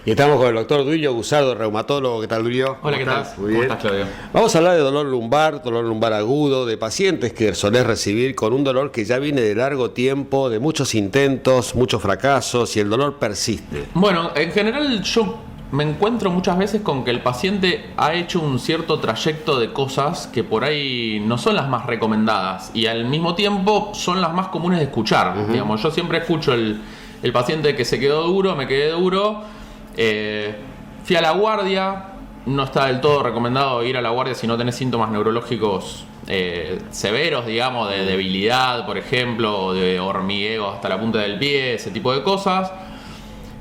Y estamos con el doctor Duilio Gusardo, reumatólogo. ¿Qué tal, Duilio? Hola, ¿qué tal? Muy bien. ¿Cómo estás, Claudio? Vamos a hablar de dolor lumbar agudo, de pacientes que solés recibir con un dolor que ya viene de largo tiempo, de muchos intentos, muchos fracasos, y el dolor persiste. Bueno, en general yo me encuentro muchas veces con que el paciente ha hecho un cierto trayecto de cosas que por ahí no son las más recomendadas y al mismo tiempo son las más comunes de escuchar. Digamos, yo siempre escucho el paciente que se quedó duro, me quedé duro, fui a la guardia, no está del todo recomendado ir a la guardia si no tenés síntomas neurológicos severos, digamos, de debilidad, por ejemplo, o de hormigueo hasta la punta del pie, ese tipo de cosas.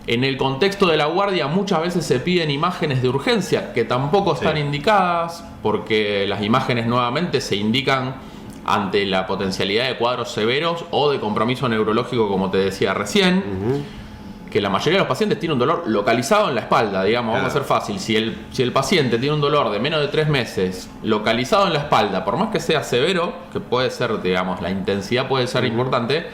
En el contexto de la guardia muchas veces se piden imágenes de urgencia que tampoco están indicadas, porque las imágenes nuevamente se indican ante la potencialidad de cuadros severos o de compromiso neurológico, como te decía recién, que la mayoría de los pacientes tienen un dolor localizado en la espalda, digamos, vamos a ser fácil. Si el paciente tiene un dolor de menos de 3 meses localizado en la espalda, por más que sea severo, que puede ser, digamos, la intensidad puede ser importante,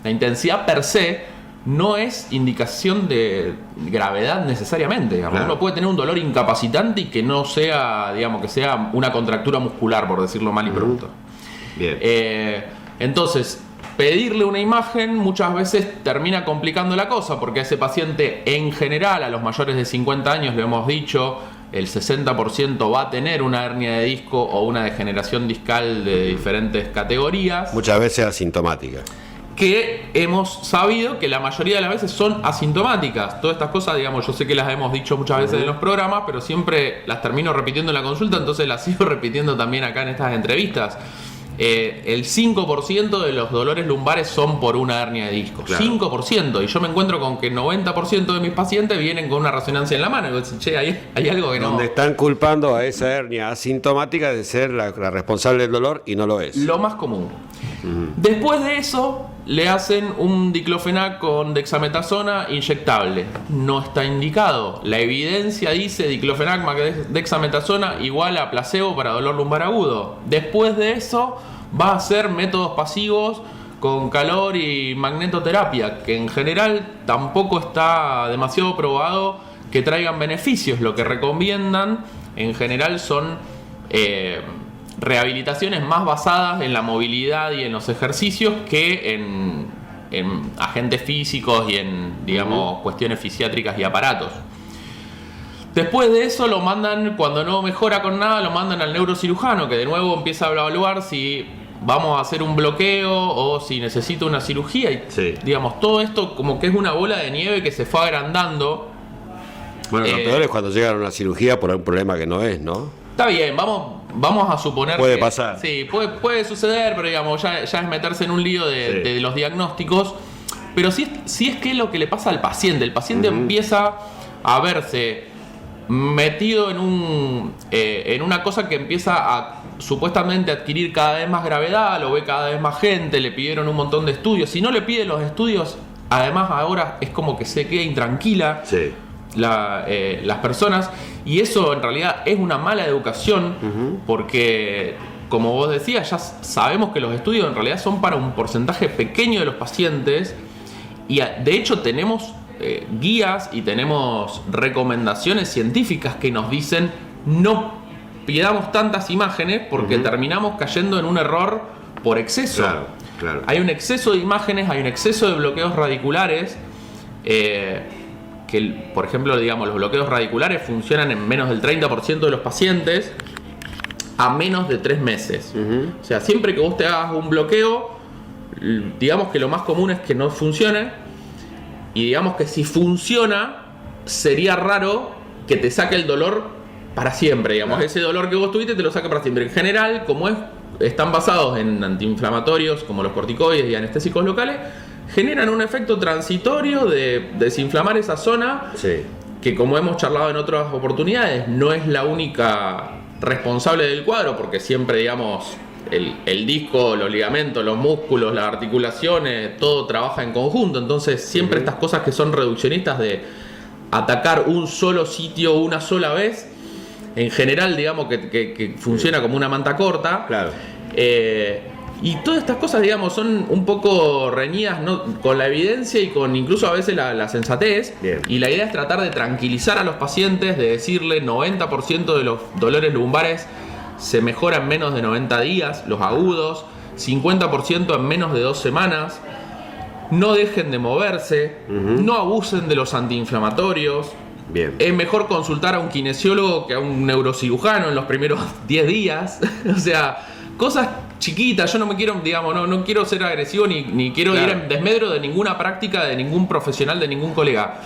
la intensidad per se no es indicación de gravedad necesariamente, digamos. Uno puede tener un dolor incapacitante y que no sea, digamos, que sea una contractura muscular, por decirlo mal y pronto. Bien. Entonces, pedirle una imagen muchas veces termina complicando la cosa, porque a ese paciente en general, a los mayores de 50 años, lo hemos dicho, el 60% va a tener una hernia de disco o una degeneración discal de diferentes categorías. Muchas veces asintomática. Que hemos sabido que la mayoría de las veces son asintomáticas. Todas estas cosas, digamos, yo sé que las hemos dicho muchas veces en los programas, pero siempre las termino repitiendo en la consulta, entonces las sigo repitiendo también acá en estas entrevistas. El 5% de los dolores lumbares son por una hernia de disco. Claro. 5%. Y yo me encuentro con que 90% de mis pacientes vienen con una resonancia en la mano. Y digo, che, hay algo que no. Donde están culpando a esa hernia asintomática de ser la responsable del dolor y no lo es. Lo más común. Después de eso, le hacen un diclofenac con dexametasona inyectable. No está indicado. La evidencia dice diclofenac más dexametasona igual a placebo para dolor lumbar agudo. Después de eso, va a ser métodos pasivos con calor y magnetoterapia, que en general tampoco está demasiado probado que traigan beneficios. Lo que recomiendan en general son rehabilitaciones más basadas en la movilidad y en los ejercicios que en agentes físicos y en, digamos, cuestiones fisiátricas y aparatos. Después de eso lo mandan, cuando no mejora con nada, lo mandan al neurocirujano, que de nuevo empieza a evaluar si vamos a hacer un bloqueo o si necesita una cirugía. Y, digamos, todo esto como que es una bola de nieve que se fue agrandando. Bueno, lo peor es cuando llegan a una cirugía por un problema que no es, ¿no? Está bien, vamos a suponer puede que pasar. Sí, puede suceder, pero digamos, ya es meterse en un lío de los diagnósticos. Pero sí es que es lo que le pasa al paciente. El paciente empieza a verse metido en una cosa que empieza a supuestamente adquirir cada vez más gravedad, lo ve cada vez más gente, le pidieron un montón de estudios. Si no le piden los estudios, además ahora es como que se queda intranquila. Sí. Las personas, y eso en realidad es una mala educación, porque como vos decías, ya sabemos que los estudios en realidad son para un porcentaje pequeño de los pacientes, y de hecho tenemos guías y tenemos recomendaciones científicas que nos dicen no pidamos tantas imágenes porque terminamos cayendo en un error por exceso. Claro. Hay un exceso de imágenes, hay un exceso de bloqueos radiculares, que, por ejemplo, digamos, los bloqueos radiculares funcionan en menos del 30% de los pacientes a menos de 3 meses. O sea, siempre que vos te hagas un bloqueo, digamos que lo más común es que no funcione, y digamos que si funciona, sería raro que te saque el dolor para siempre, digamos. Ese dolor que vos tuviste te lo saca para siempre. En general, como están basados en antiinflamatorios como los corticoides y anestésicos locales, generan un efecto transitorio de desinflamar esa zona, que, como hemos charlado en otras oportunidades, no es la única responsable del cuadro, porque siempre, digamos, el disco, los ligamentos, los músculos, las articulaciones, todo trabaja en conjunto. Entonces siempre estas cosas que son reduccionistas de atacar un solo sitio una sola vez, en general, digamos que funciona como una manta corta. Claro. Y todas estas cosas, digamos, son un poco reñidas, ¿no?, con la evidencia y con incluso a veces la sensatez. Bien. Y la idea es tratar de tranquilizar a los pacientes, de decirle 90% de los dolores lumbares se mejoran en menos de 90 días, los agudos, 50% en menos de 2 semanas. No dejen de moverse, no abusen de los antiinflamatorios. Bien. Es mejor consultar a un kinesiólogo que a un neurocirujano en los primeros 10 días. O sea, cosas chiquitas. Yo no me quiero, digamos, no quiero ser agresivo ni quiero ir en desmedro de ninguna práctica, de ningún profesional, de ningún colega.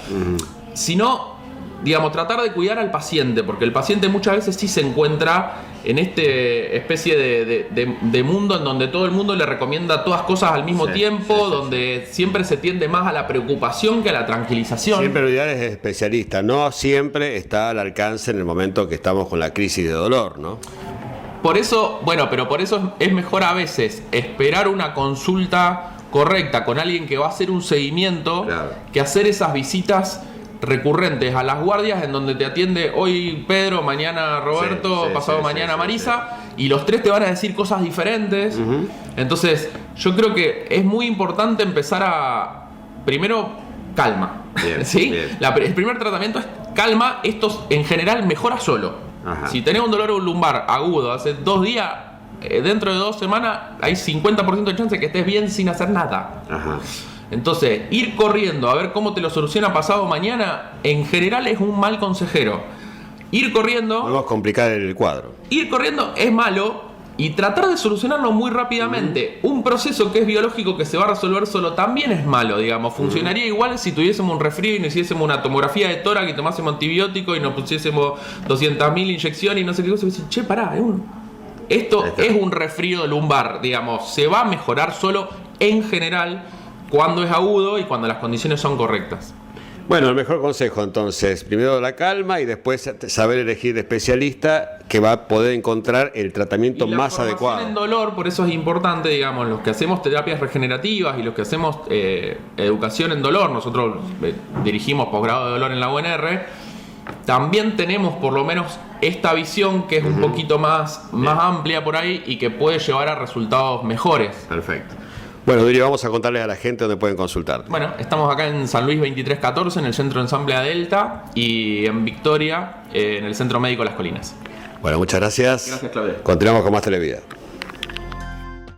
Sino, digamos, tratar de cuidar al paciente, porque el paciente muchas veces sí se encuentra en este especie de mundo en donde todo el mundo le recomienda todas cosas al mismo tiempo, donde siempre se tiende más a la preocupación que a la tranquilización. Siempre lo ideal es especialista, no siempre está al alcance en el momento que estamos con la crisis de dolor, ¿no? Por eso, bueno, pero por eso es mejor a veces esperar una consulta correcta con alguien que va a hacer un seguimiento, que hacer esas visitas recurrentes a las guardias en donde te atiende hoy Pedro, mañana Roberto, pasado mañana Marisa, y los tres te van a decir cosas diferentes. Entonces, yo creo que es muy importante empezar a, primero, calma. Bien, ¿sí? Bien. El primer tratamiento es calma. Esto en general mejora solo. Si tenés un dolor lumbar agudo hace 2 días, dentro de 2 semanas hay 50% de chance de que estés bien sin hacer nada. Entonces, ir corriendo a ver cómo te lo soluciona pasado mañana, en general es un mal consejero. Ir corriendo... Vamos a complicar el cuadro. Ir corriendo es malo y tratar de solucionarlo muy rápidamente. Un proceso que es biológico, que se va a resolver solo, también es malo, digamos. Funcionaría igual si tuviésemos un resfrío y nos hiciésemos una tomografía de tórax y tomásemos antibiótico y nos pusiésemos 200.000 inyecciones y no sé qué cosa. Y decís, che, pará, esto es un resfrío lumbar, digamos. Se va a mejorar solo en general cuando es agudo y cuando las condiciones son correctas. Bueno, el mejor consejo entonces, primero la calma y después saber elegir especialista que va a poder encontrar el tratamiento más adecuado. En dolor, por eso es importante, digamos, los que hacemos terapias regenerativas y los que hacemos educación en dolor, nosotros dirigimos posgrado de dolor en la UNR, también tenemos por lo menos esta visión que es un poquito más amplia por ahí y que puede llevar a resultados mejores. Perfecto. Bueno, Duilio, vamos a contarles a la gente dónde pueden consultar. Bueno, estamos acá en San Luis 2314, en el Centro de Ensamble Delta, y en Victoria, en el Centro Médico Las Colinas. Bueno, muchas gracias. Gracias, Claudia. Continuamos con más Televida.